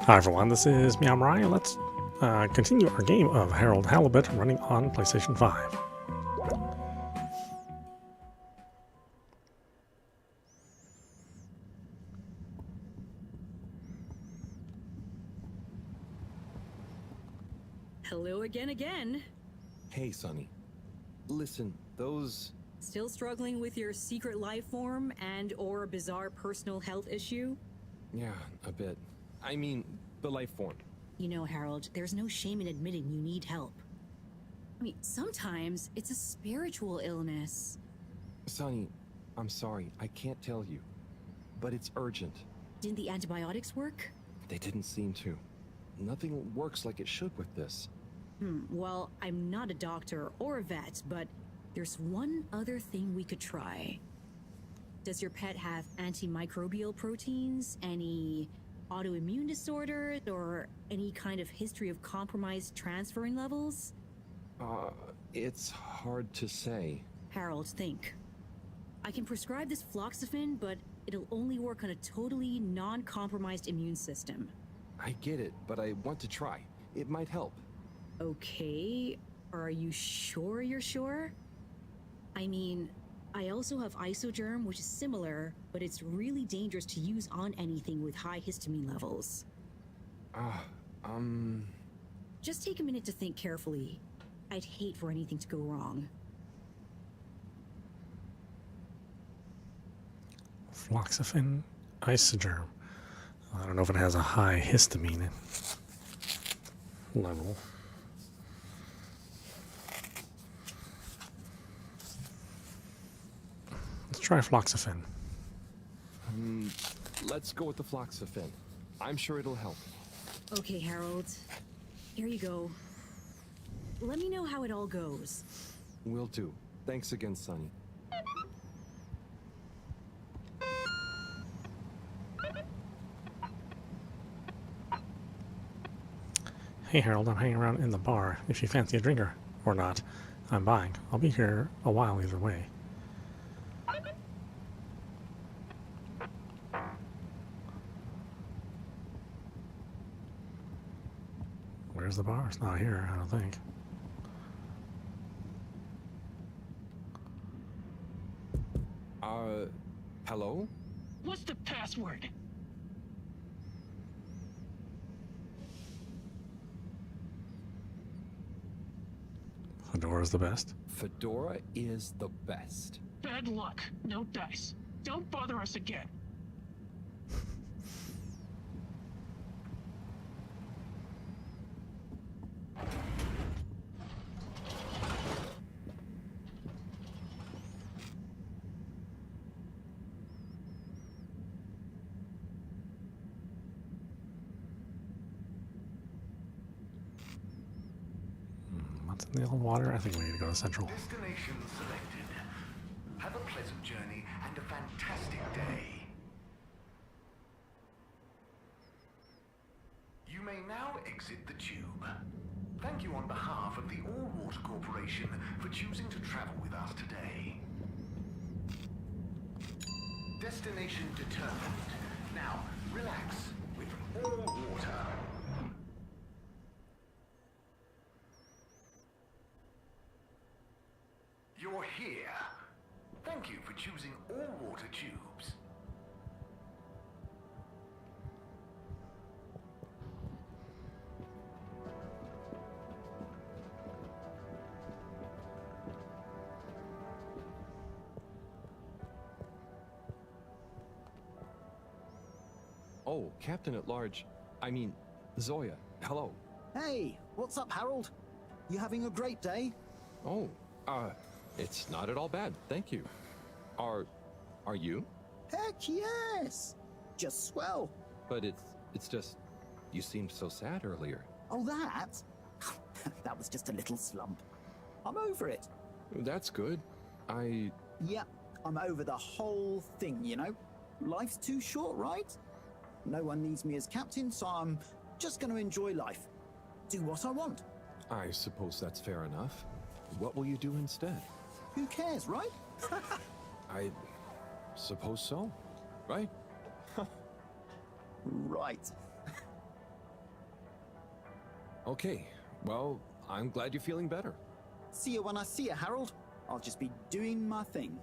Hi everyone, this is meowmurai. Let's continue our game of Harold Halibut running on PlayStation 5. Hello again. Hey, Sonny. Listen, those... Still struggling with your secret life form and or bizarre personal health issue? Yeah, a bit. I mean, the life form. You know, Harold, there's no shame in admitting you need help. I mean, sometimes it's a spiritual illness. Sonny, I'm sorry, I can't tell you. But it's urgent. Didn't the antibiotics work? They didn't seem to. Nothing works like it should with this. Well, I'm not a doctor or a vet, but there's one other thing we could try. Does your pet have antimicrobial proteins, any autoimmune disorders, or any kind of history of compromised transferrin levels? It's hard to say. Harold, think. I can prescribe this floxifene, but it'll only work on a totally non-compromised immune system. I get it, but I want to try. It might help. Okay, are you sure you're sure? I mean, I also have isogerm, which is similar, but it's really dangerous to use on anything with high histamine levels. Just take a minute to think carefully. I'd hate for anything to go wrong. Floxifene isogerm. I don't know if it has a high histamine level. Let's try floxifene. Let's go with the floxifene. I'm sure it'll help. Okay, Harold. Here you go. Let me know how it all goes. Will do. Thanks again, Sonny. Hey Harold, I'm hanging around in the bar. If you fancy a drinker or not, I'm buying. I'll be here a while either way. Where's the bar? It's not here, I don't think. Hello? What's the password? Fedora's the best. Fedora is the best. Bad luck. No dice. Don't bother us again. What's in the old water? I think we need to go to Central. Destination selected. Have a pleasant journey and a fantastic day. You may now exit the tube. Thank you on behalf of the All Water Corporation for choosing to travel with us today. Destination determined. Now, relax with All Water. You're here. Thank you for choosing All Water Tubes. Oh, Captain at Large. I mean, Zoya. Hello. Hey, what's up, Harold? You having a great day? Oh, it's not at all bad, thank you. Are you? Heck yes! Just swell. But it's just, you seemed so sad earlier. Oh, that? That was just a little slump. I'm over it. That's good. Yeah, I'm over the whole thing, you know? Life's too short, right? No one needs me as captain, so I'm just going to enjoy life. Do what I want. I suppose that's fair enough. What will you do instead? Who cares, right? I suppose so, right? Right. Okay, well, I'm glad you're feeling better. See you when I see you, Harold. I'll just be doing my thing.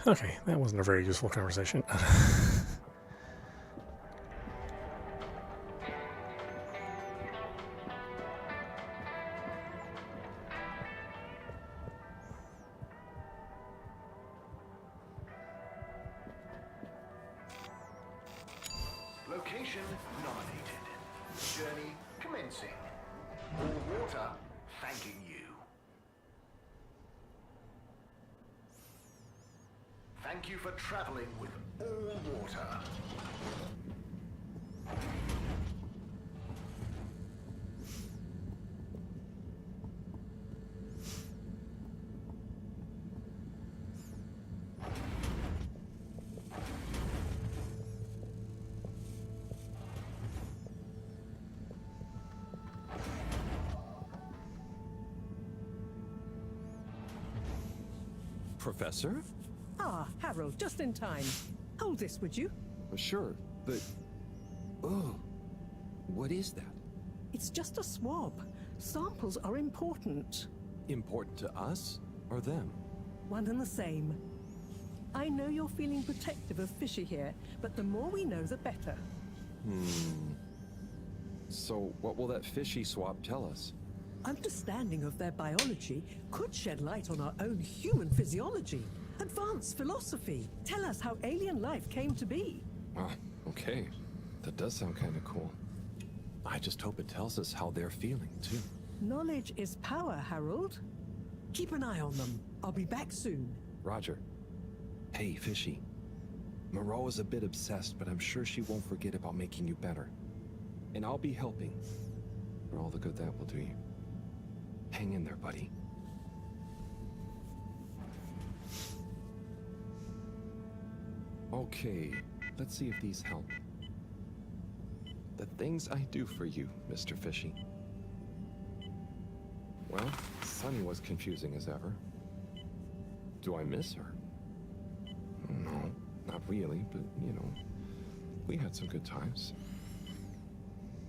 Okay, that wasn't a very useful conversation. Location nominated. Journey commencing. All water thanking you. Thank you for traveling with all water. Professor? Ah, Harold, just in time. Hold this, would you? Sure, but... Oh, what is that? It's just a swab. Samples are important. Important to us or them? One and the same. I know you're feeling protective of Fishy here, but the more we know, the better. So what will that fishy swab tell us? Understanding of their biology could shed light on our own human physiology. Advanced philosophy. Tell us how alien life came to be. Ah, okay. That does sound kind of cool. I just hope it tells us how they're feeling, too. Knowledge is power, Harold. Keep an eye on them. I'll be back soon. Roger. Hey, Fishy. Moreau is a bit obsessed, but I'm sure she won't forget about making you better. And I'll be helping. For all the good that will do you. Hang in there, buddy. Okay, let's see if these help. The things I do for you, Mr. Fishy. Well, Sunny was confusing as ever. Do I miss her? No, not really, but, you know, we had some good times.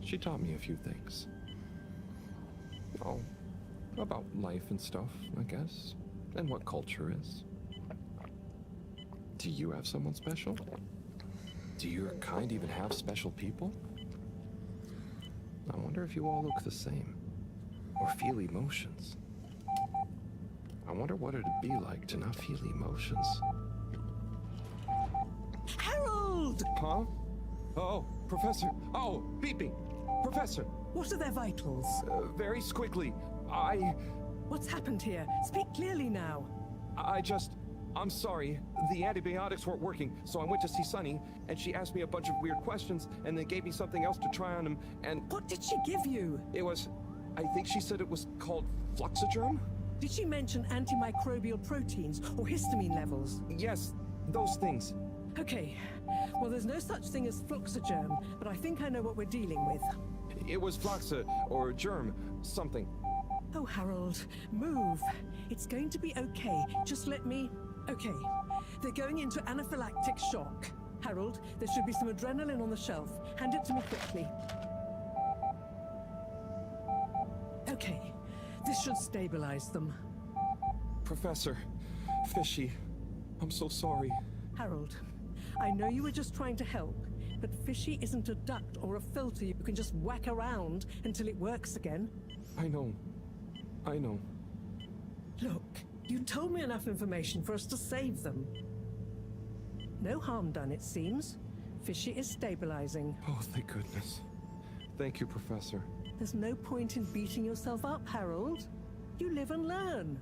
She taught me a few things. Oh, about life and stuff, I guess, and what culture is. Do you have someone special? Do your kind even have special people? I wonder if you all look the same, or feel emotions. I wonder what it'd be like to not feel emotions. Harold! Huh? Oh, Professor! Oh, beeping! Professor! What are their vitals? Very squiggly. What's happened here? Speak clearly now. I'm sorry. The antibiotics weren't working, so I went to see Sunny, and she asked me a bunch of weird questions, and then gave me something else to try on him, and... What did she give you? It was... I think she said it was called Fluxogerm? Did she mention antimicrobial proteins or histamine levels? Yes, those things. Okay. Well, there's no such thing as Fluxogerm, but I think I know what we're dealing with. It was Floxa, or germ, something. Oh, Harold, move. It's going to be okay. Just let me... Okay. They're going into anaphylactic shock. Harold, there should be some adrenaline on the shelf. Hand it to me quickly. Okay. This should stabilize them. Professor, Fishy, I'm so sorry. Harold, I know you were just trying to help, but Fishy isn't a duct or a filter you can just whack around until it works again. I know. Look, you told me enough information for us to save them. No harm done, it seems. Fishy is stabilizing. Oh, thank goodness. Thank you, Professor. There's no point in beating yourself up, Harold. You live and learn.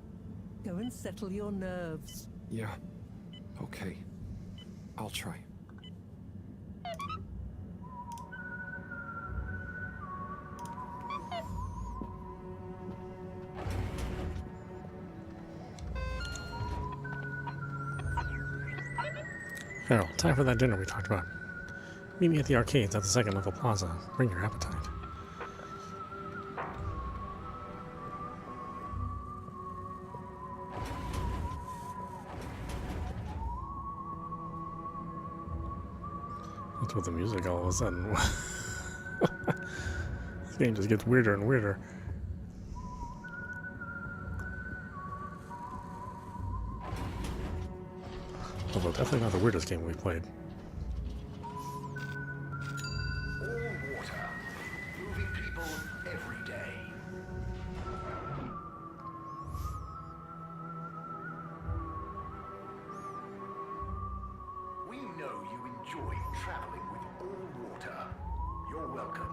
Go and settle your nerves. Yeah. Okay. I'll try. Harold, time for that dinner we talked about. Meet me at the arcades at the second level plaza. Bring your appetite. What's with the music all of a sudden? This game just gets weirder and weirder. Although definitely not the weirdest game we've played. All water, moving people every day. We know you enjoy traveling with all water. You're welcome.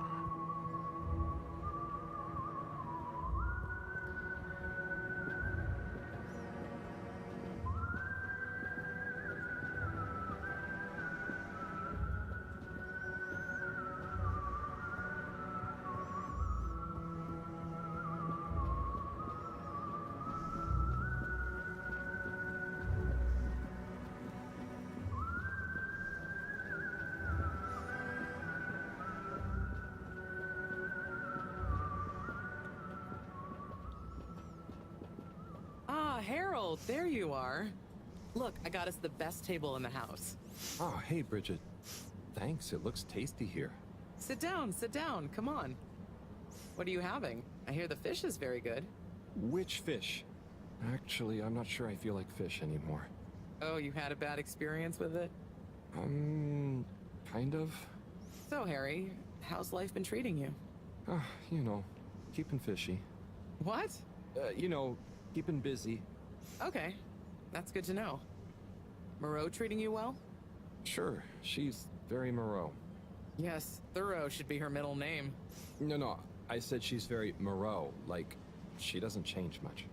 Harold, there you are. Look, I got us the best table in the house. Oh, hey, Bridget. Thanks, it looks tasty here. Sit down, come on. What are you having? I hear the fish is very good. Which fish? Actually, I'm not sure I feel like fish anymore. Oh, you had a bad experience with it? Kind of. So, Harry, how's life been treating you? You know, keeping fishy. What? You know, keeping busy. Okay, that's good to know. Moreau treating you well? Sure, she's very Moreau. Yes, Thorough should be her middle name. No, I said she's very Moreau, like, she doesn't change much.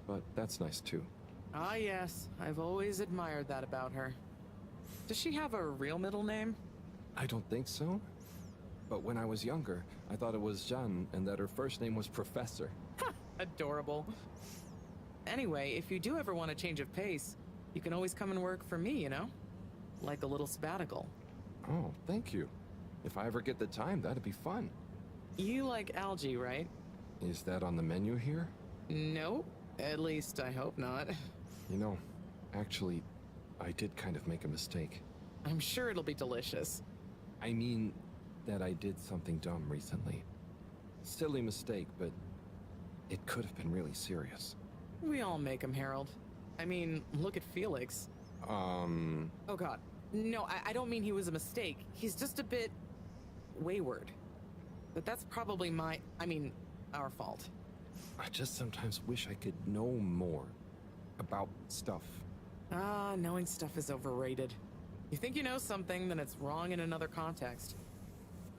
But that's nice too. Ah, yes, I've always admired that about her. Does she have a real middle name? I don't think so. But when I was younger, I thought it was Jeanne and that her first name was Professor. Adorable. Anyway, if you do ever want a change of pace, you can always come and work for me, you know? Like a little sabbatical. Oh, thank you. If I ever get the time, that'd be fun. You like algae, right? Is that on the menu here? Nope. At least I hope not. You know, actually, I did kind of make a mistake. I'm sure it'll be delicious. I mean, that I did something dumb recently. Silly mistake, but it could have been really serious. We all make them, Harold. I mean, look at Felix. Oh god. No, I don't mean he was a mistake. He's just a bit wayward. But that's probably our fault. I just sometimes wish I could know more about stuff. Knowing stuff is overrated. You think you know something, then it's wrong in another context.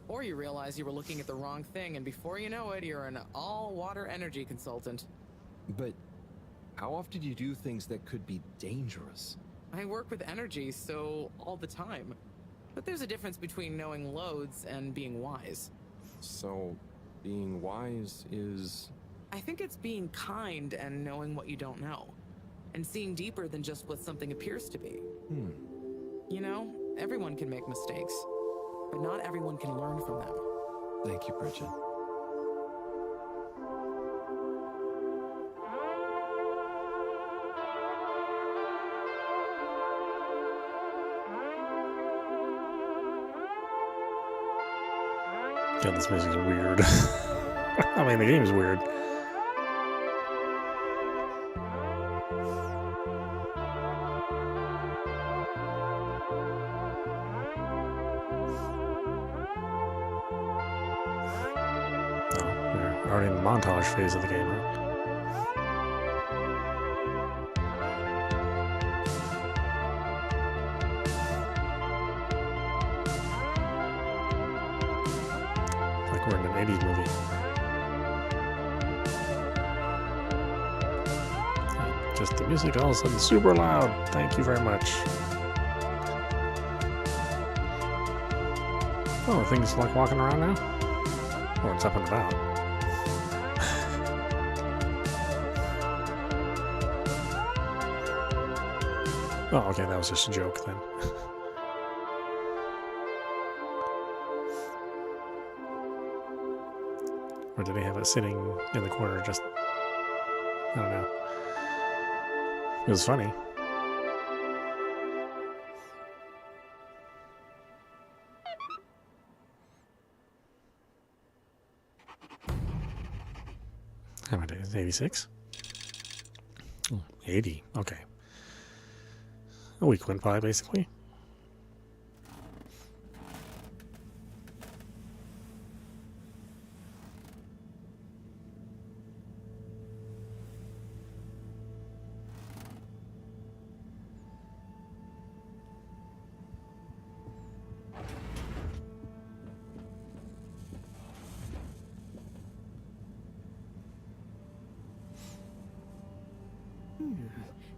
Or you realize you were looking at the wrong thing, and before you know it, you're an all-water energy consultant. But how often do you do things that could be dangerous? I work with energy, so all the time. But there's a difference between knowing loads and being wise. So, being wise is... I think it's being kind and knowing what you don't know. And seeing deeper than just what something appears to be. You know, everyone can make mistakes. But not everyone can learn from them. Thank you, Bridget. God, this music's weird. I mean, the game's weird. We're already in the montage phase of the game, huh? Like we're in an 80s movie. Just the music all of a sudden super loud. Thank you very much. Oh, the thing's like walking around now? Or it's up and about. Oh, okay, that was just a joke then. Or did he have it sitting in the corner just... I don't know. It was funny. How many days? 86? Oh, 80. Okay. A week went by, basically.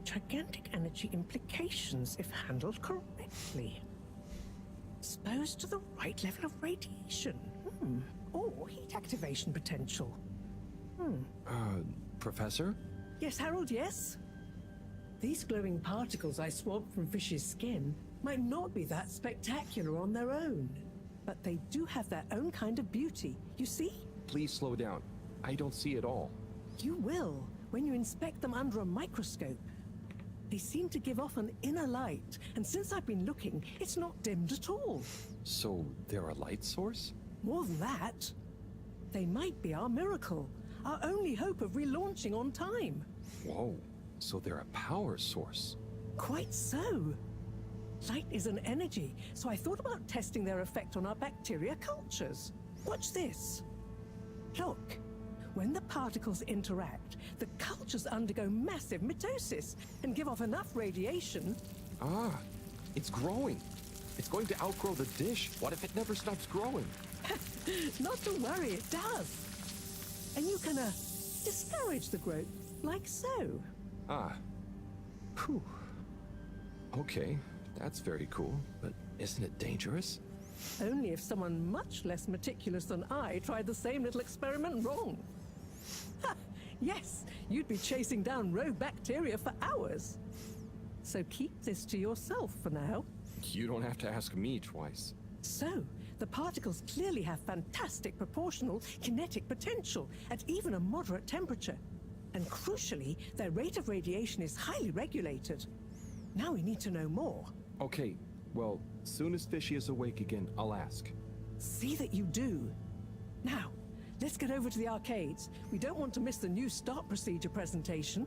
Gigantic energy implications if handled correctly. Exposed to the right level of radiation. Or heat activation potential. Professor? Yes, Harold, yes? These glowing particles I swabbed from fish's skin might not be that spectacular on their own, but they do have their own kind of beauty, you see? Please slow down. I don't see it all. You will, when you inspect them under a microscope. They seem to give off an inner light, and since I've been looking, it's not dimmed at all. So, they're a light source? More than that, they might be our miracle, our only hope of relaunching on time. Whoa, so they're a power source. Quite so. Light is an energy, so I thought about testing their effect on our bacteria cultures. Watch this. Look. When the particles interact, the cultures undergo massive mitosis and give off enough radiation. Ah, it's growing. It's going to outgrow the dish. What if it never stops growing? Not to worry, it does. And you can discourage the growth, like so. Ah. Whew. Okay, that's very cool, but isn't it dangerous? Only if someone much less meticulous than I tried the same little experiment wrong. Yes, you'd be chasing down rogue bacteria for hours. So keep this to yourself for now. You don't have to ask me twice. So, the particles clearly have fantastic proportional kinetic potential at even a moderate temperature. And crucially, their rate of radiation is highly regulated. Now we need to know more. Okay, well, soon as Fishy is awake again, I'll ask. See that you do. Now, let's get over to the arcades. We don't want to miss the new start procedure presentation.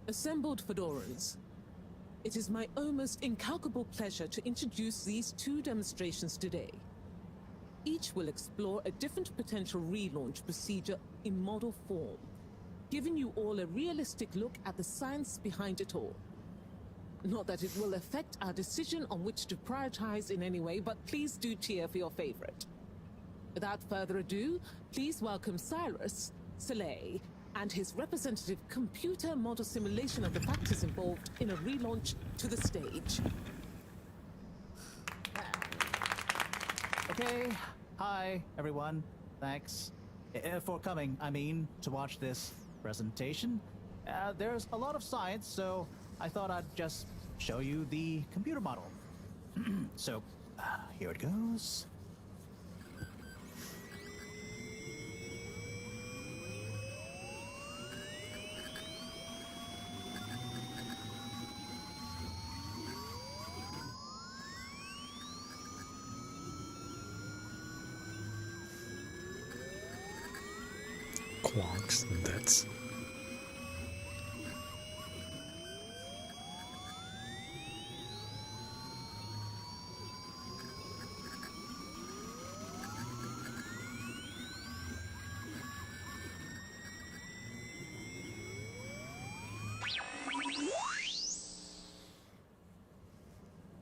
Assembled Fedorans, it is my almost incalculable pleasure to introduce these two demonstrations today. Each will explore a different potential relaunch procedure in model form, giving you all a realistic look at the science behind it all. Not that it will affect our decision on which to prioritize in any way, but please do cheer for your favorite. Without further ado, please welcome Cyrus, Soleil, and his representative computer model simulation of the factors involved in a relaunch to the stage. Okay, hi everyone. Thanks for coming, to watch this presentation. There's a lot of science, so I thought I'd just show you the computer model. So, here it goes. Quonks and bits.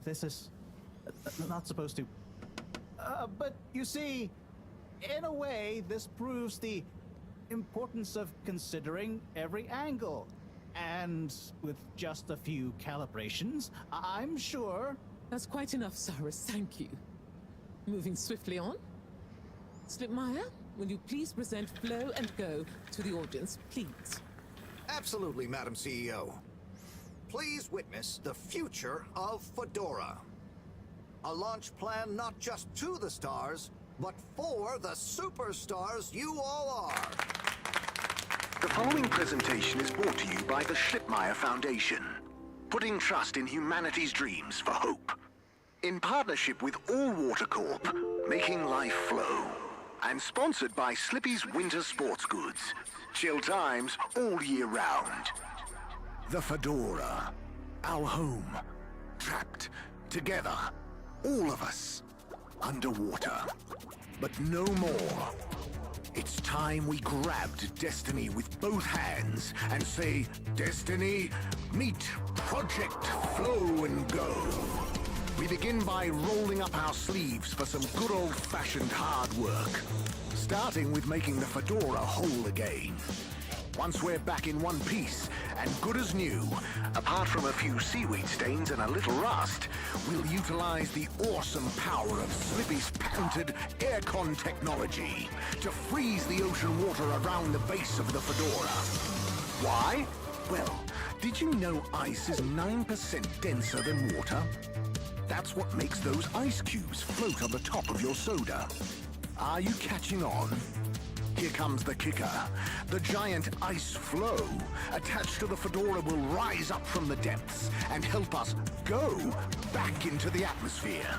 This is not supposed to... but you see, in a way, this proves the importance of considering every angle. And with just a few calibrations, I'm sure... That's quite enough, Cyrus, thank you. Moving swiftly on. Slipmeyer, will you please present Flow and Go to the audience, please? Absolutely, Madam CEO. Please witness the future of Fedora. A launch plan not just to the stars, but for the superstars you all are. The following presentation is brought to you by the Schlippmeyer Foundation, putting trust in humanity's dreams for hope. In partnership with All Water Corp, making life flow. And sponsored by Slippy's Winter Sports Goods. Chill times all year round. The Fedora. Our home. Trapped. Together. All of us. Underwater. But no more. It's time we grabbed Destiny with both hands and say, Destiny, meet Project Flow and Go. We begin by rolling up our sleeves for some good old-fashioned hard work. Starting with making the Fedora whole again. Once we're back in one piece, and good as new, apart from a few seaweed stains and a little rust, we'll utilize the awesome power of Slippy's patented aircon technology to freeze the ocean water around the base of the Fedora. Why? Well, did you know ice is 9% denser than water? That's what makes those ice cubes float on the top of your soda. Are you catching on? Here comes the kicker. The giant ice flow attached to the Fedora will rise up from the depths and help us go back into the atmosphere.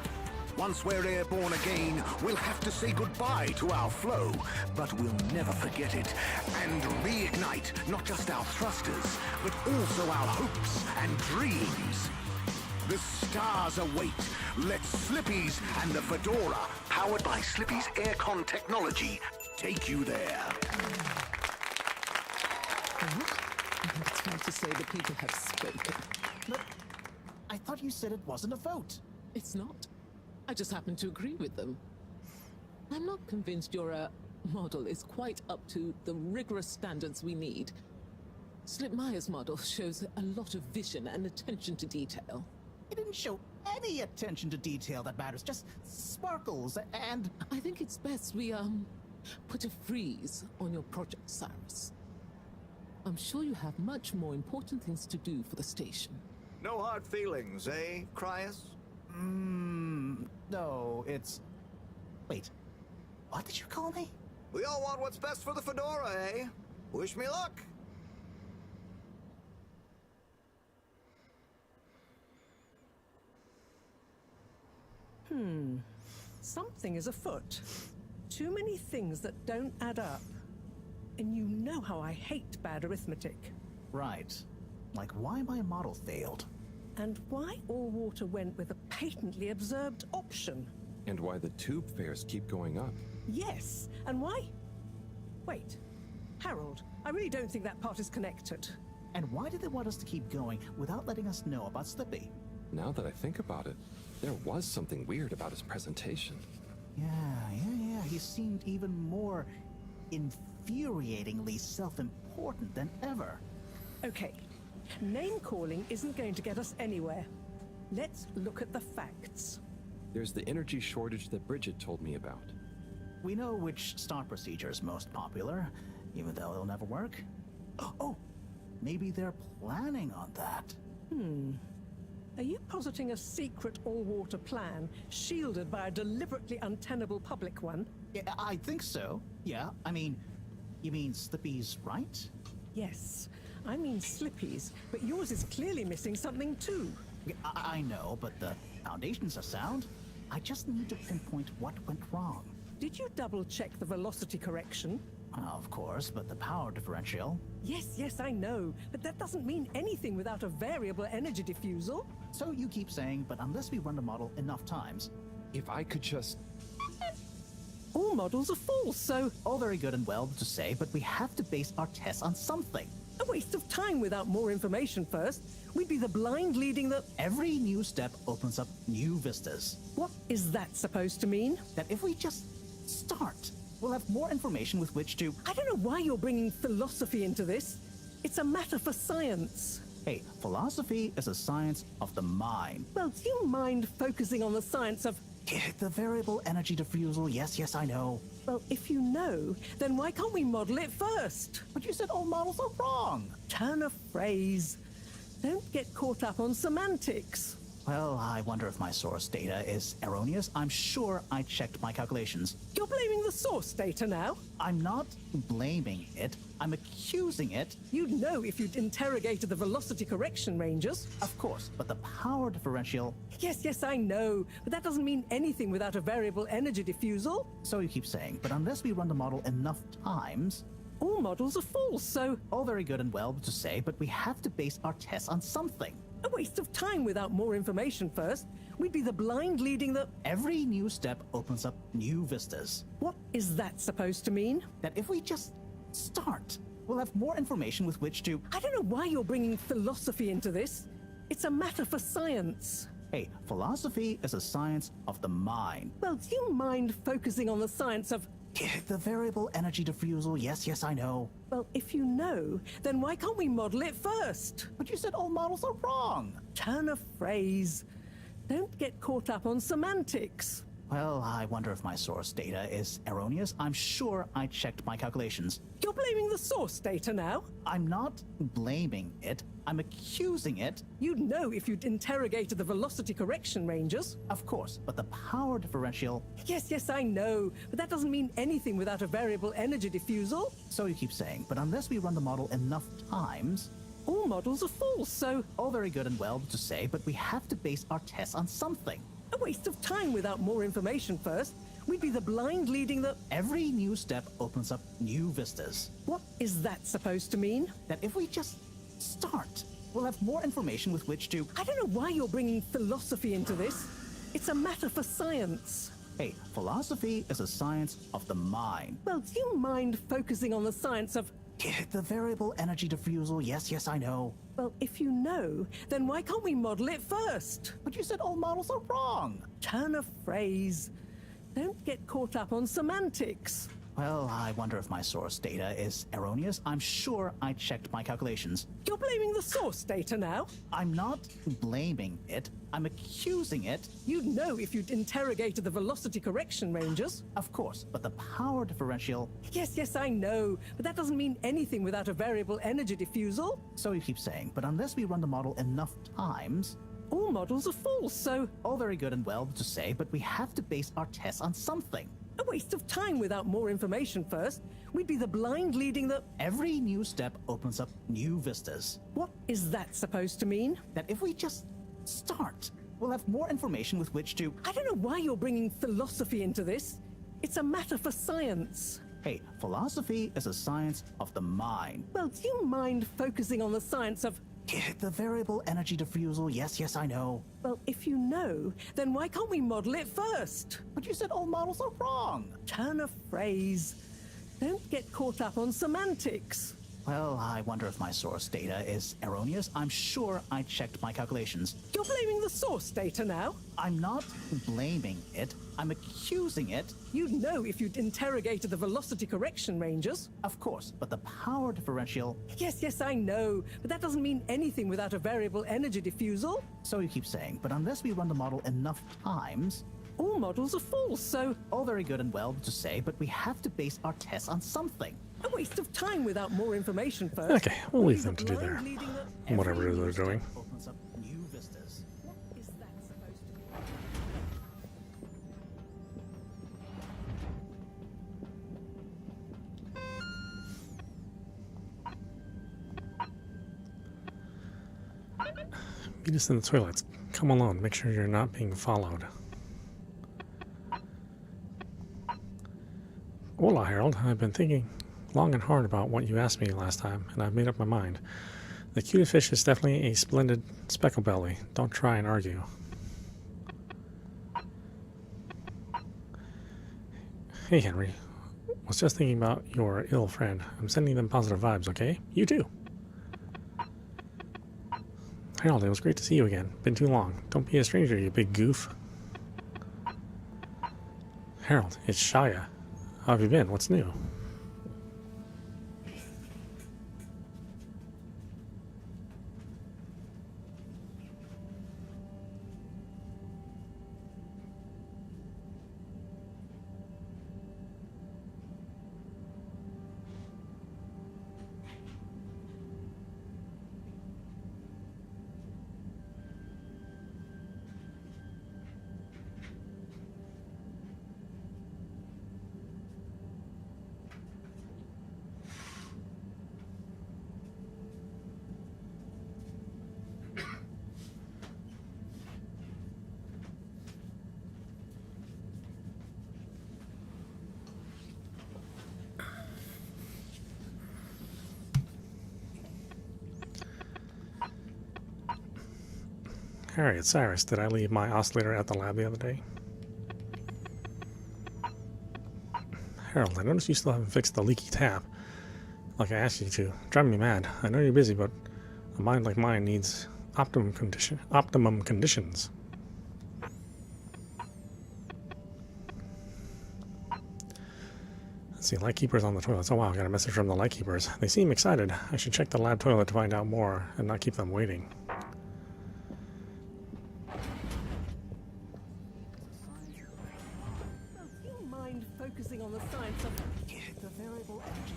Once we're airborne again, we'll have to say goodbye to our flow, but we'll never forget it and reignite not just our thrusters, but also our hopes and dreams. The stars await. Let Slippy's and the Fedora, powered by Slippy's aircon technology, take you there. It's fair to say the people have spoken. But I thought you said it wasn't a vote. It's not. I just happen to agree with them. I'm not convinced your model is quite up to the rigorous standards we need. Schlippmeyer's model shows a lot of vision and attention to detail. It didn't show any attention to detail that matters, just sparkles and... I think it's best we, put a freeze on your project, Cyrus. I'm sure you have much more important things to do for the station. No hard feelings, eh, Cryus? No, it's... Wait, what did you call me? We all want what's best for the Fedora, eh? Wish me luck. Something is afoot. Too many things that don't add up. And you know how I hate bad arithmetic. Right. Like why my model failed. And why All Water went with a patently absurd option. And why the tube fares keep going up. Yes, and why? Wait, Harold, I really don't think that part is connected. And why did they want us to keep going without letting us know about Slippy? Now that I think about it, there was something weird about his presentation. Yeah. He seemed even more infuriatingly self-important than ever. Okay, name-calling isn't going to get us anywhere. Let's look at the facts. There's the energy shortage that Bridget told me about. We know which start procedure is most popular, even though it'll never work. Oh, maybe they're planning on that. Are you positing a secret all-water plan, shielded by a deliberately untenable public one? Yeah, I think so. Yeah, I mean, you mean Slippy's right? Yes, I mean Slippy's, but yours is clearly missing something too. Yeah, I know, but the foundations are sound. I just need to pinpoint what went wrong. Did you double-check the velocity correction? Of course, but the power differential... Yes, I know, but that doesn't mean anything without a variable energy diffusal. So you keep saying, but unless we run the model enough times... If I could just... All models are false, so... All very good and well to say, but we have to base our tests on something. A waste of time without more information first. We'd be the blind leading the... Every new step opens up new vistas. What is that supposed to mean? That if we just start, we'll have more information with which to... I don't know why you're bringing philosophy into this. It's a matter for science. Hey, philosophy is a science of the mind. Well, do you mind focusing on the science of The variable energy diffusal, yes, I know. Well, if you know, then why can't we model it first? But you said all models are wrong. Turn a phrase. Don't get caught up on semantics. Well, I wonder if my source data is erroneous. I'm sure I checked my calculations. You're blaming the source data now? I'm not blaming it. I'm accusing it. You'd know if you'd interrogated the velocity correction ranges. Of course, but the power differential... Yes, I know, but that doesn't mean anything without a variable energy diffusal. So you keep saying, but unless we run the model enough times... All models are false, so... All very good and well to say, but we have to base our tests on something. A waste of time without more information first. We'd be the blind leading the... Every new step opens up new vistas. What is that supposed to mean? That if we just start, we'll have more information with which to... I don't know why you're bringing philosophy into this. It's a matter for science. Hey, philosophy is a science of the mind. Well, do you mind focusing on the science of... The variable energy diffusal, yes, I know. Well, if you know, then why can't we model it first? But you said all models are wrong. Turn a phrase. Don't get caught up on semantics. Well, I wonder if my source data is erroneous. I'm sure I checked my calculations. You're blaming the source data now? I'm not blaming it. I'm accusing it. You'd know if you'd interrogated the velocity correction ranges. Of course, but the power differential... Yes, I know, but that doesn't mean anything without a variable energy diffusal. So you keep saying, but unless we run the model enough times... All models are false, so... All very good and well to say, but we have to base our tests on something. A waste of time without more information first. We'd be the blind leading the... Every new step opens up new vistas. What is that supposed to mean? That if we just start, we'll have more information with which to... I don't know why you're bringing philosophy into this. It's a matter for science. Hey, philosophy is a science of the mind. Well, do you mind focusing on the science of... The variable energy diffusal, yes, I know. Well, if you know, then why can't we model it first? But you said all models are wrong. Turn a phrase. Don't get caught up on semantics. Well, I wonder if my source data is erroneous. I'm sure I checked my calculations. You're blaming the source data now? I'm not blaming it. I'm accusing it. You'd know if you'd interrogated the velocity correction ranges. Of course, but the power differential... Yes, I know, but that doesn't mean anything without a variable energy diffusal. So you keep saying, but unless we run the model enough times... All models are false, so... All very good and well to say, but we have to base our tests on something. A waste of time without more information first. We'd be the blind leading the... Every new step opens up new vistas. What is that supposed to mean? That if we just start, we'll have more information with which to... I don't know why you're bringing philosophy into this. It's a matter for science. Hey, philosophy is a science of the mind. Well, do you mind focusing on the science of... The variable energy diffusal, yes, I know. Well, if you know, then why can't we model it first? But you said all models are wrong. Turn a phrase. Don't get caught up on semantics. Well, I wonder if my source data is erroneous. I'm sure I checked my calculations. You're blaming the source data now? I'm not blaming it. I'm accusing it. You'd know if you'd interrogated the velocity correction ranges. Of course, but the power differential... Yes, I know, but that doesn't mean anything without a variable energy diffusal. So you keep saying, but unless we run the model enough times... All models are false, so... All very good and well to say, but we have to base our tests on something. A waste of time without more information first. Okay, we'll leave them to do their... whatever they're doing. Opens up new vistas. What is that supposed to mean? Meet us in the toilets. Come alone. Make sure you're not being followed. Hola, Harold. I've been thinking long and hard about what you asked me last time, and I've made up my mind. The cutest fish is definitely a splendid specklebelly. Don't try and argue. Hey, Henry. Was just thinking about your ill friend. I'm sending them positive vibes, okay? You too. Harold, it was great to see you again. Been too long. Don't be a stranger, you big goof. Harold, it's Shia. How have you been? What's new? Harry, it's Cyrus. Did I leave my oscillator at the lab the other day? Harold, I noticed you still haven't fixed the leaky tap like I asked you to. Driving me mad. I know you're busy, but a mind like mine needs optimum conditions. Let's see, lightkeepers on the toilets. Oh wow, I got a message from the lightkeepers. They seem excited. I should check the lab toilet to find out more and not keep them waiting. Do you mind focusing on the science of the variable energy?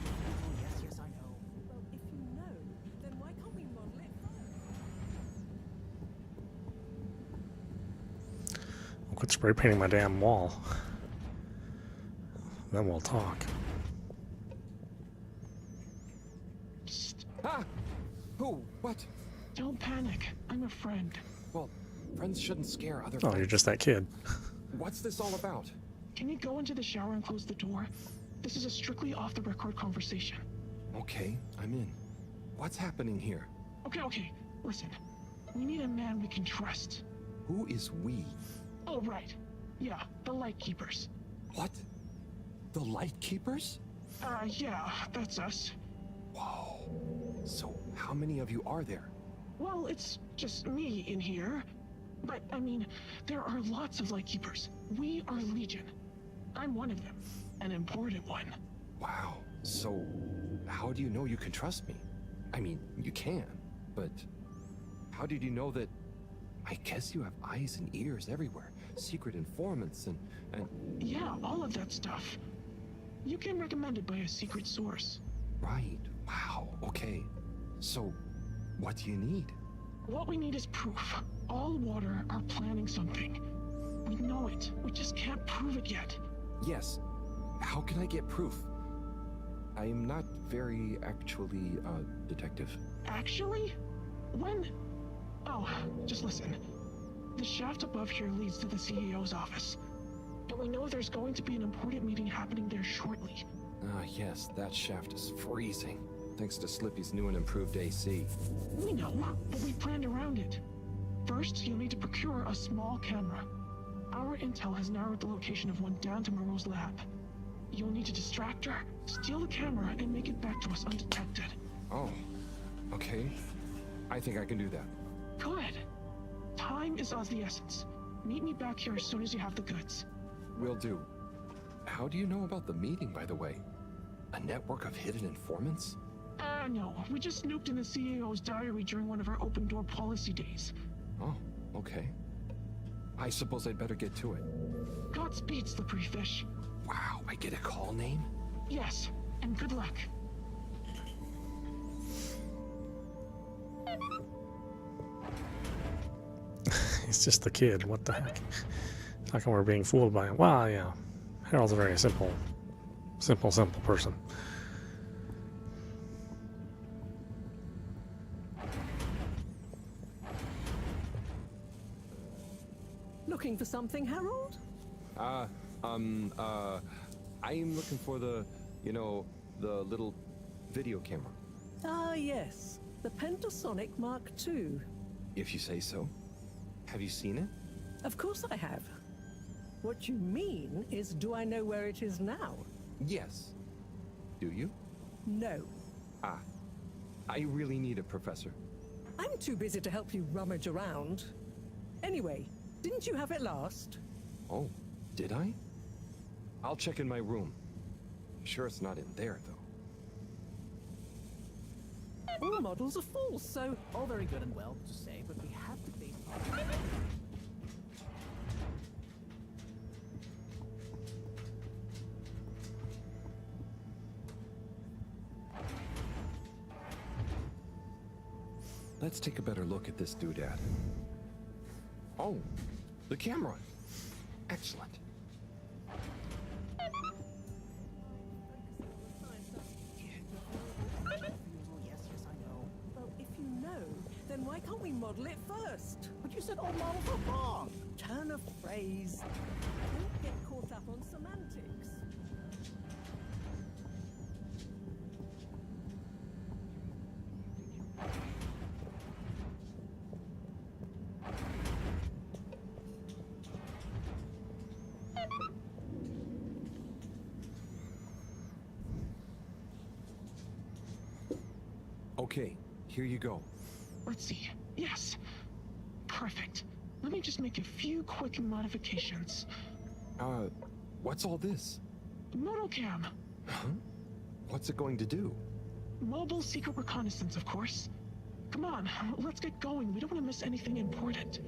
Yes, I know. Well, if you know, then why can't we model it first? I'll quit spray painting my damn wall. Then we'll talk. Ah! Who? What? Don't panic. I'm a friend. Well, friends shouldn't scare other Oh, friends. you're just that kid. What's this all about? Can you go into the shower and close the door? This is a strictly off-the-record conversation. Okay, I'm in. What's happening here? Okay. Listen. We need a man we can trust. Who is we? Oh, right. Yeah, the Lightkeepers. What? The Lightkeepers? Yeah, that's us. Whoa. So, how many of you are there? Well, it's just me in here. But, I mean, there are lots of Lightkeepers. We are Legion. I'm one of them. An important one. Wow. So, how do you know you can trust me? I mean, you can, but how did you know that? I guess you have eyes and ears everywhere. Secret informants and... Yeah, all of that stuff. You get recommended by a secret source. Right. Wow. Okay. So, what do you need? What we need is proof. All water are planning something. We know it. We just can't prove it yet. Yes. How can I get proof? I am not very actually, detective. Actually? When? Oh, just listen. The shaft above here leads to the CEO's office. And we know there's going to be an important meeting happening there shortly. Ah, yes, that shaft is freezing. Thanks to Slippy's new and improved AC. We know, but we planned around it. First, you'll need to procure a small camera. Our intel has narrowed the location of one down to Moreau's lab. You'll need to distract her, steal the camera, and make it back to us undetected. Oh, okay. I think I can do that. Good. Time is of the essence. Meet me back here as soon as you have the goods. Will do. How do you know about the meeting, by the way? A network of hidden informants? No. We just snooped in the CEO's diary during one of our open door policy days. Oh, okay. I suppose I'd better get to it. Godspeed, slippery fish. Wow, I get a call name? Yes, and good luck. He's just a kid. What the heck? How come we're being fooled by him? Well, yeah. Harold's a very simple person. Looking for something, Harold? I'm looking for the little video camera. Ah, yes. The Pentasonic Mark II. If you say so. Have you seen it? Of course I have. What you mean is, do I know where it is now? Yes. Do you? No. Ah. I really need it, Professor. I'm too busy to help you rummage around. Anyway, didn't you have it last? Oh, did I? I'll check in my room. Sure it's not in there, though. All models are full, so... All very good and well to say, but we have to face... Let's take a better look at this doodad. Oh, the camera. Excellent. Yes, I know. Well, if you know, then why can't we model it first? But you said all models are wrong. Turn of phrase. Don't get caught up on semantics. Okay, here you go. Let's see. Yes. Perfect. Let me just make a few quick modifications. What's all this? Motocam. Huh? What's it going to do? Mobile secret reconnaissance, of course. Come on, let's get going. We don't want to miss anything important.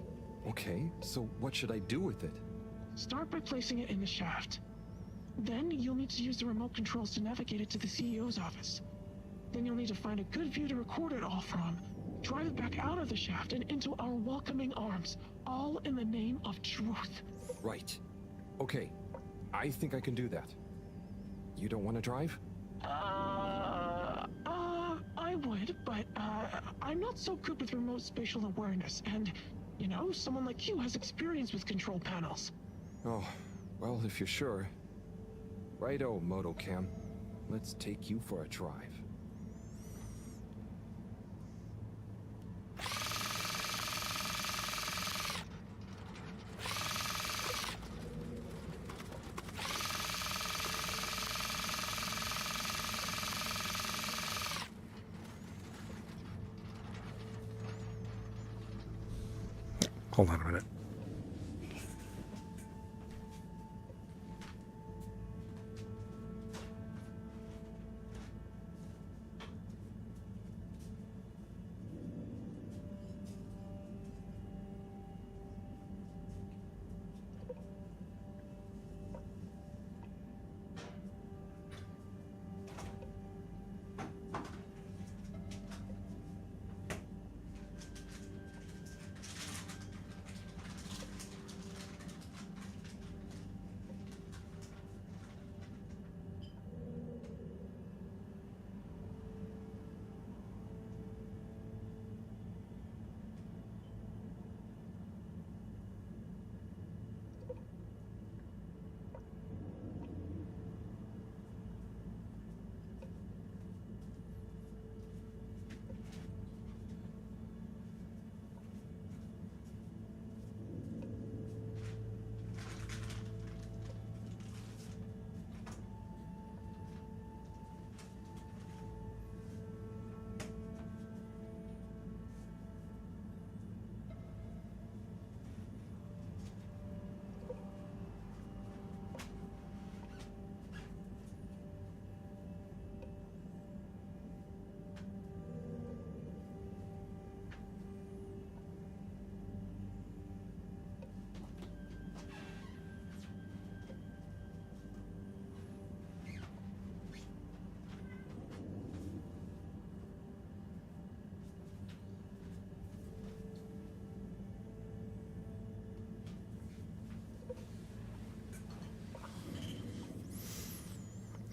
Okay, so what should I do with it? Start by placing it in the shaft. Then you'll need to use the remote controls to navigate it to the CEO's office. Then you'll need to find a good view to record it all from. Drive it back out of the shaft and into our welcoming arms, all in the name of truth. Right. Okay, I think I can do that. You don't want to drive? I would, but, I'm not so good with remote spatial awareness, and, you know, someone like you has experience with control panels. Oh, well, if you're sure. Righto, Motocam. Let's take you for a drive. Hold on a minute.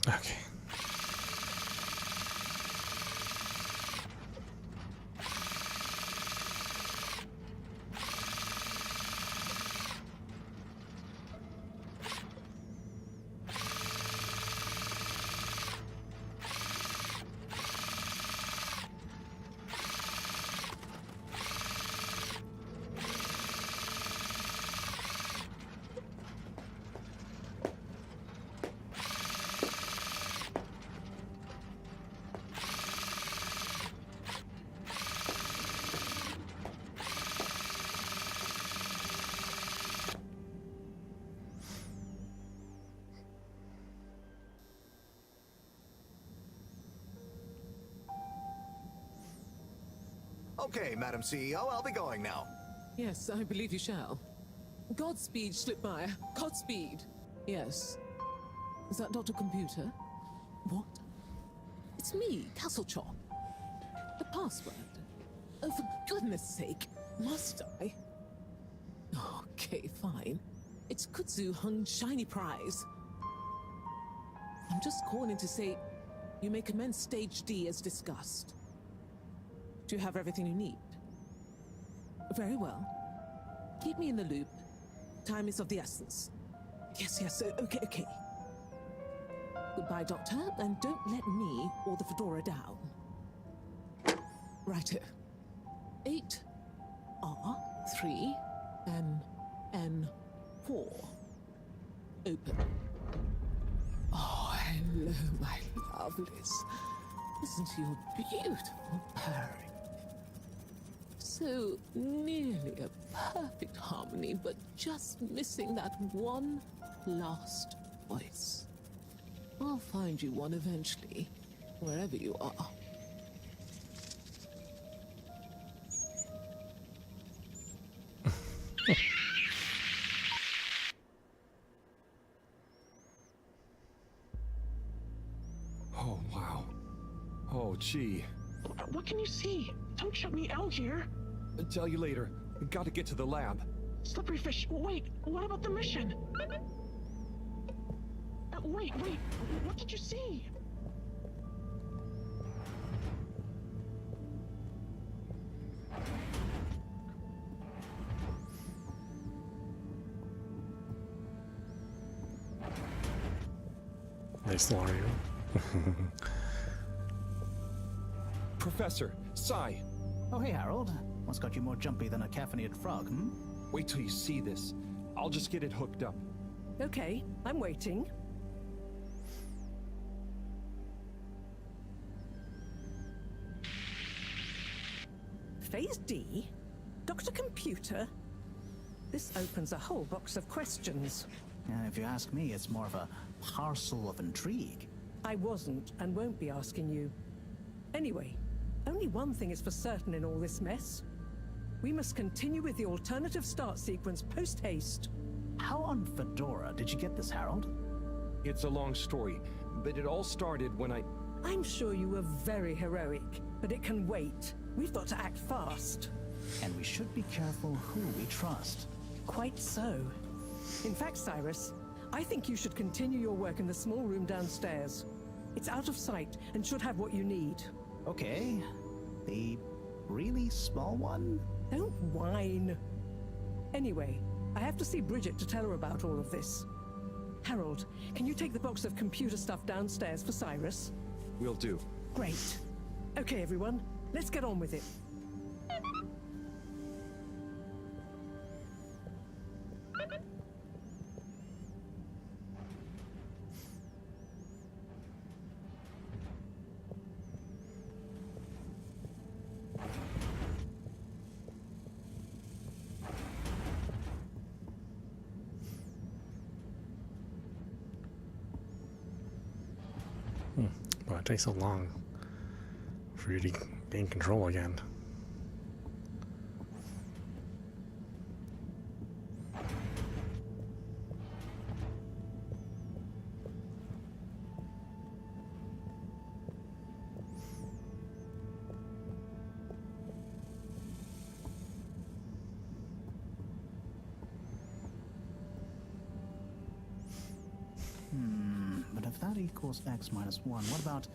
Okay. Okay, Madam CEO, I'll be going now. Yes, I believe you shall. Godspeed, Schlipmeyer. Godspeed. Yes. Is that Dr. Computer? What? It's me, Castlechop. The password. Oh, for goodness sake. Must I? Okay, fine. It's Kudzu Hung Shiny Prize. I'm just calling to say you may commence Stage D as discussed. Do you have everything you need? Very well. Keep me in the loop. Time is of the essence. Yes, okay. Goodbye, Doctor, and don't let me or the fedora down. Righto. 8 R 3 N 4. open. Oh, hello, my lovelies. Listen to your beautiful purring. So nearly a perfect harmony, but just missing that one last voice. I'll find you one eventually, wherever you are. Oh, wow. Oh, gee. What can you see? Don't shut me out here. Tell you later. Gotta get to the lab. Slippery fish. Wait, what about the mission? Wait. What did you see? They still are you. Professor, Sai. Oh, hey, Harold. What's got you more jumpy than a caffeinated frog, hmm? Wait till you see this. I'll just get it hooked up. Okay, I'm waiting. Phase D? Dr. Computer? This opens a whole box of questions. If you ask me, it's more of a parcel of intrigue. I wasn't and won't be asking you. Anyway, only one thing is for certain in all this mess. We must continue with the alternative start sequence post-haste. How on Fedora did you get this, Harold? It's a long story, but it all started when I'm sure you were very heroic, but it can wait. We've got to act fast. And we should be careful who we trust. Quite so. In fact, Cyrus, I think you should continue your work in the small room downstairs. It's out of sight and should have what you need. Okay. The really small one? Don't whine. Anyway, I have to see Bridget to tell her about all of this. Harold, can you take the box of computer stuff downstairs for Cyrus? will do. Great. Okay, everyone, let's get on with it. But it takes so long for you to gain control again. But if that equals x minus 1, what about...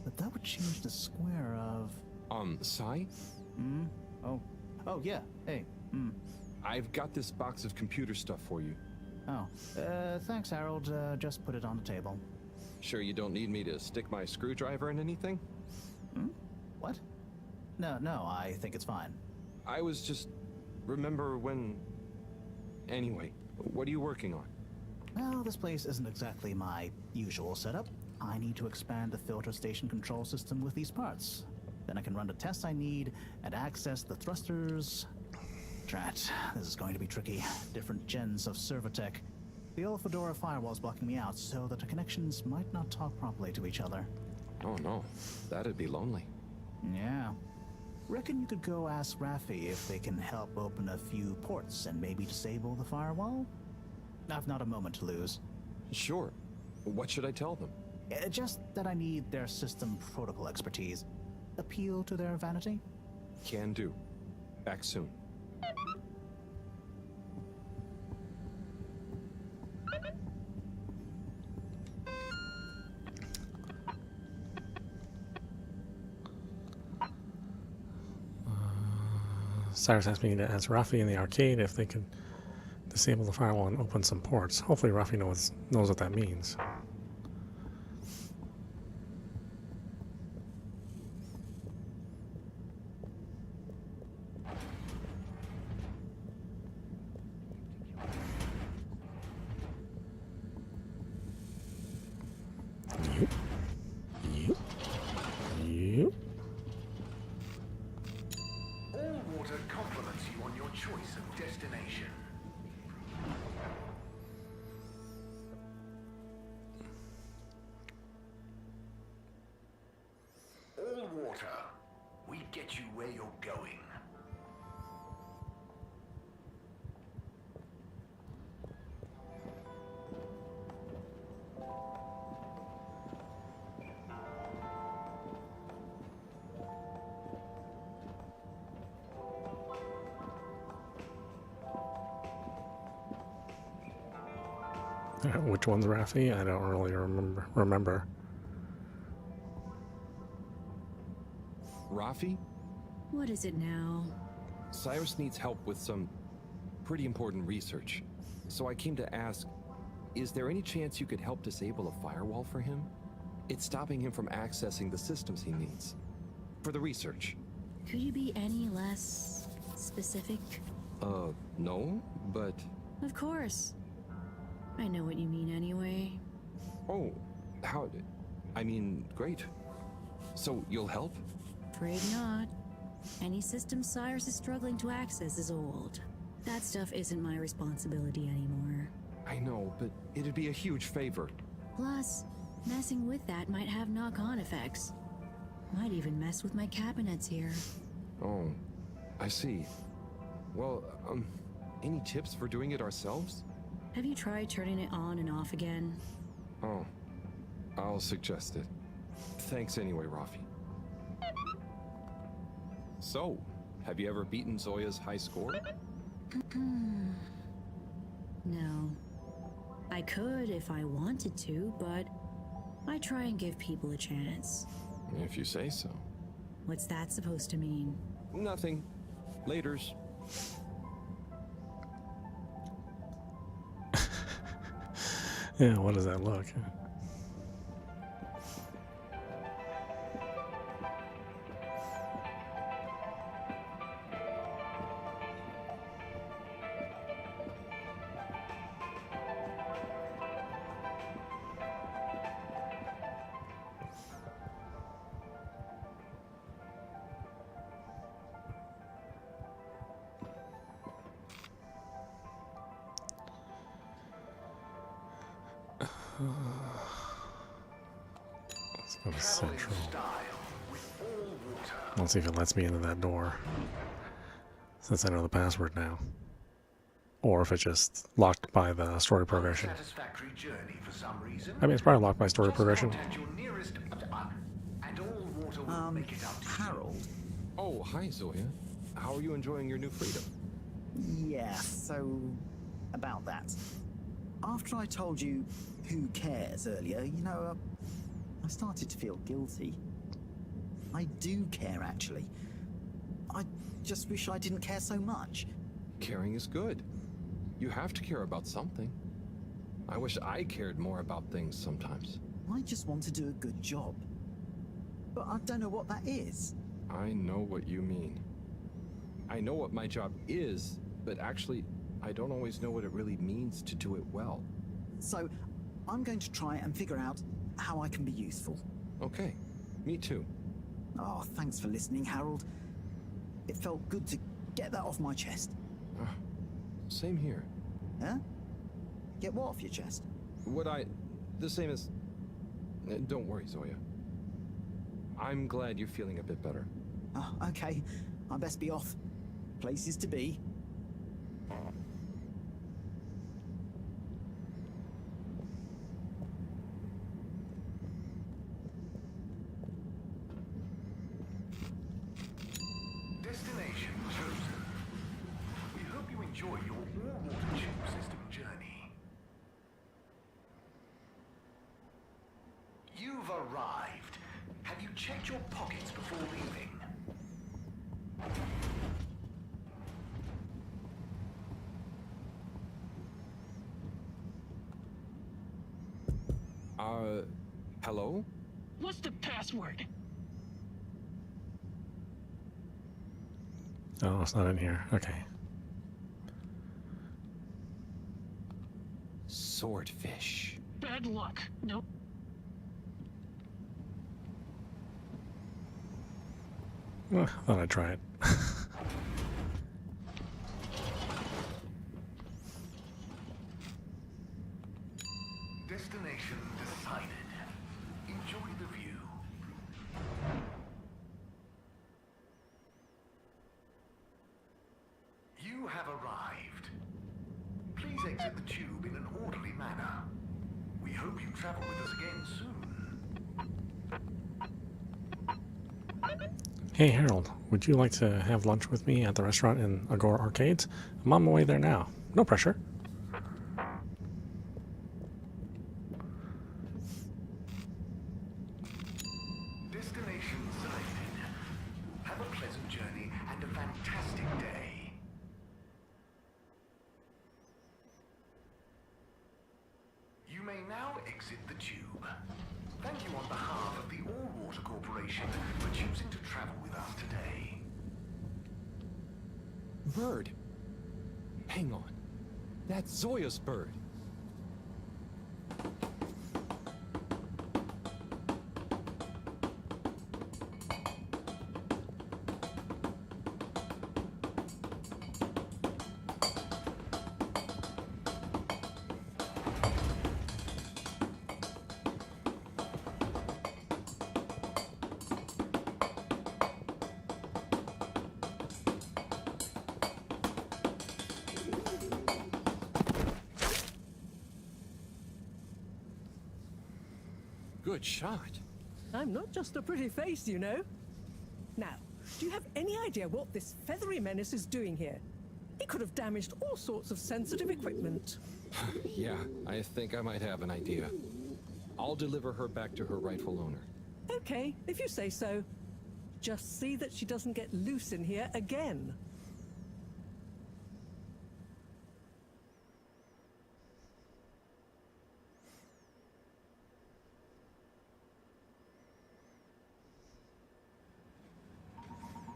But that would change the square of... Sai? Oh, yeah. Hey. I've got this box of computer stuff for you. Oh. Thanks, Harold. Just put it on the table. Sure you don't need me to stick my screwdriver in anything? What? No, I think it's fine. I was just... Remember when... Anyway, what are you working on? Well, this place isn't exactly my usual setup. I need to expand the filter station control system with these parts. Then I can run the tests I need and access the thrusters. Drat, this is going to be tricky. Different gens of server tech. The old Fedora firewall's blocking me out so that the connections might not talk properly to each other. Oh no, that'd be lonely. Yeah. Reckon you could go ask Raffi if they can help open a few ports and maybe disable the firewall? I've not a moment to lose. Sure. What should I tell them? Just that I need their system protocol expertise. Appeal to their vanity? Can do. Back soon. Cyrus asked me to ask Rafi in the arcade if they could disable the firewall and open some ports. Hopefully Rafi knows what that means. get you where you're going. Which one's Raffi? I don't really remember. Rafi? What is it now? Cyrus needs help with some pretty important research. So I came to ask, is there any chance you could help disable a firewall for him? It's stopping him from accessing the systems he needs. For the research. Could you be any less specific? No, but... Of course. I know what you mean anyway. Oh, how... I mean, great. So, you'll help? Afraid not. Any system Cyrus is struggling to access is old. That stuff isn't my responsibility anymore. I know, but it'd be a huge favor. Plus, messing with that might have knock-on effects. Might even mess with my cabinets here. Oh, I see. Well, any tips for doing it ourselves? Have you tried turning it on and off again? Oh, I'll suggest it. Thanks anyway, Rafi. So, have you ever beaten Zoya's high score? No. I could if I wanted to, but I try and give people a chance. If you say so. What's that supposed to mean? Nothing. Laters. Yeah, what does that look? Let's go to Central. Let's see if it lets me into that door. Since I know the password now. Or if it's just locked by the story progression. I mean, it's probably locked by story progression. Harold? Oh, hi, Zoya. How are you enjoying your new freedom? Yeah, so... about that. After I told you who cares earlier, you know, I started to feel guilty. I do care, actually. I just wish I didn't care so much. Caring is good. You have to care about something. I wish I cared more about things sometimes. I just want to do a good job. But I don't know what that is. I know what you mean. I know what my job is, but actually, I don't always know what it really means to do it well. So, I'm going to try and figure out how I can be useful. Okay, me too. Oh, thanks for listening, Harold. It felt good to get that off my chest. Same here. Huh? Get what off your chest? The same as... Don't worry, Zoya. I'm glad you're feeling a bit better. Oh, okay. I best be off. Places to be. Destination chosen. We hope you enjoy your all-water tube system journey. You've arrived. Have you checked your pockets before leaving? Hello? What's the password? Oh, it's not in here. Okay. Swordfish. Bad luck. Nope. Well, I thought I'd try it. Destination decided. Enjoy the view. travel with us again soon. Hey Harold, would you like to have lunch with me at the restaurant in Agora Arcades? I'm on my way there now. No pressure. Destination selected. Have a pleasant journey and a fantastic day. You may now exit the tube. Thank you on behalf of the All-Water Corporation for choosing to travel with us today. Bird. Hang on. That's Zoya's bird. Good shot. I'm not just a pretty face, you know. Now, do you have any idea what this feathery menace is doing here? He could have damaged all sorts of sensitive equipment. Yeah, I think I might have an idea. I'll deliver her back to her rightful owner. Okay, if you say so. Just see that she doesn't get loose in here again.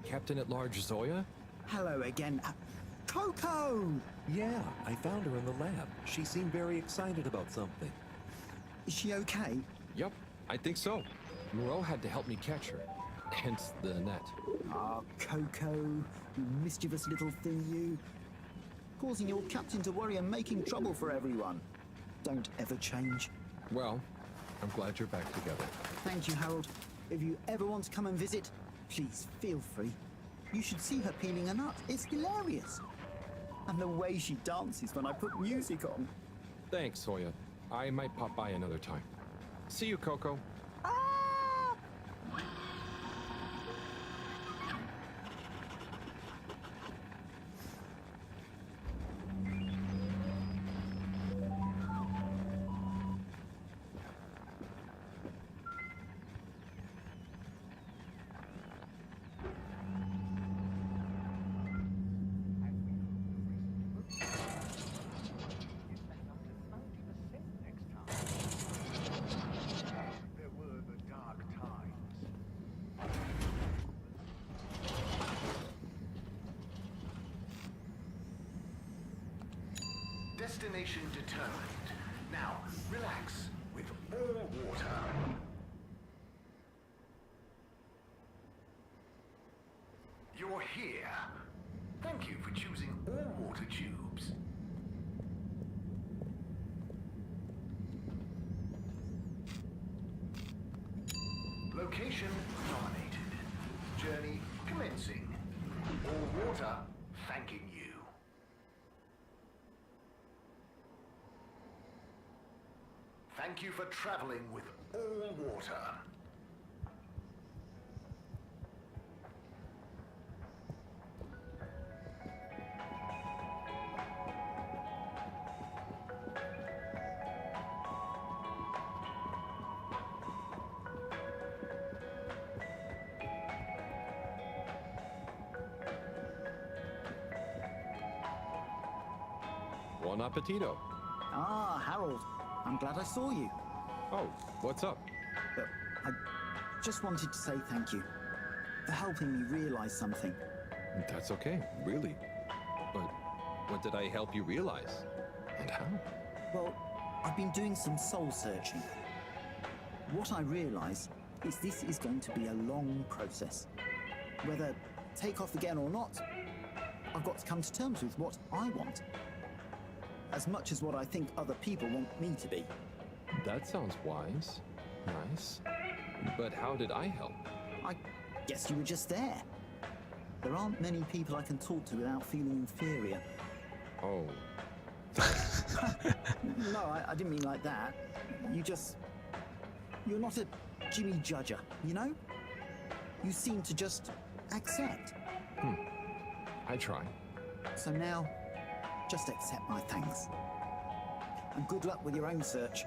Captain at Large Zoya? Hello again. Coco! Yeah, I found her in the lab. She seemed very excited about something. Is she okay? Yup, I think so. Moreau had to help me catch her. Hence the net. Ah, Coco, you mischievous little thing, you. Causing your captain to worry and making trouble for everyone. Don't ever change. Well, I'm glad you're back together. Thank you, Harold. If you ever want to come and visit, please feel free. You should see her peeling a nut. It's hilarious. And the way she dances when I put music on. Thanks, Zoya. I might pop by another time. See you, Coco. Destination determined. Now, relax with all water. You're here. Thank you for choosing all water tubes. Location nominated. Journey commencing. All water thanking you. Thank you for traveling with all water. Buon appetito. Ah, Harold. I'm glad I saw you. Oh, what's up? I just wanted to say thank you for helping me realize something. That's okay, really. But what did I help you realize? And how? Well, I've been doing some soul searching. What I realize is this is going to be a long process. Whether take off again or not, I've got to come to terms with what I want. As much as what I think other people want me to be. That sounds wise. Nice. But how did I help? I guess you were just there. There aren't many people I can talk to without feeling inferior. Oh. No, I didn't mean like that. You're not a Jimmy Judger, you know? You seem to just accept. I try. So now, just accept my thanks. And good luck with your own search.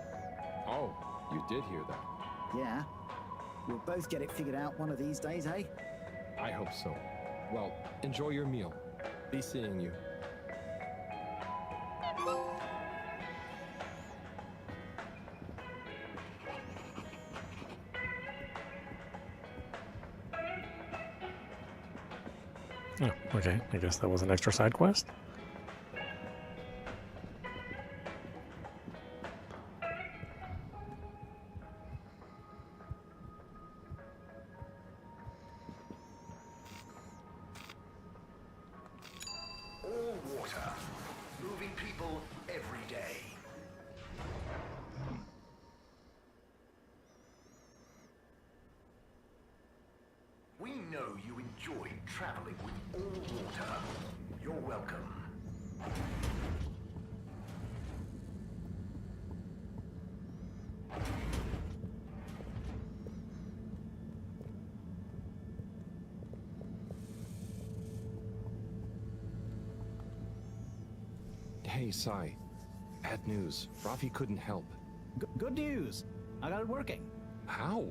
Oh, you did hear that. Yeah. We'll both get it figured out one of these days, eh? I hope so. Well, enjoy your meal. Be seeing you. Oh, okay. I guess that was an extra side quest. All water, moving people every day. We know you enjoy traveling with all water. You're welcome. Hey, Sai. Bad news. Rafi couldn't help. Good news. I got it working. How?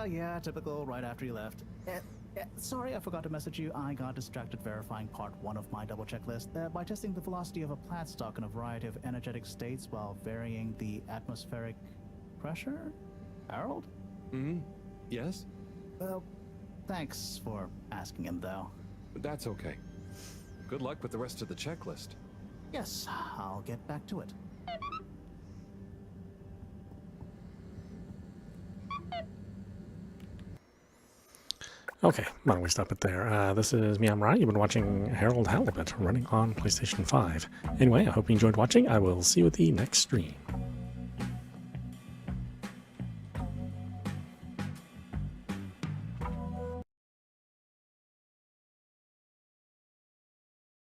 Yeah, typical right after you left. Sorry, I forgot to message you. I got distracted verifying part 1 of my double checklist by testing the velocity of a plant stock in a variety of energetic states while varying the atmospheric pressure? Harold? Yes? Well, thanks for asking him, though. That's okay. Good luck with the rest of the checklist. Yes, I'll get back to it. Okay, why don't we stop it there? This is meowmurai. You've been watching Harold Halibut running on PlayStation 5. Anyway, I hope you enjoyed watching. I will see you at the next stream.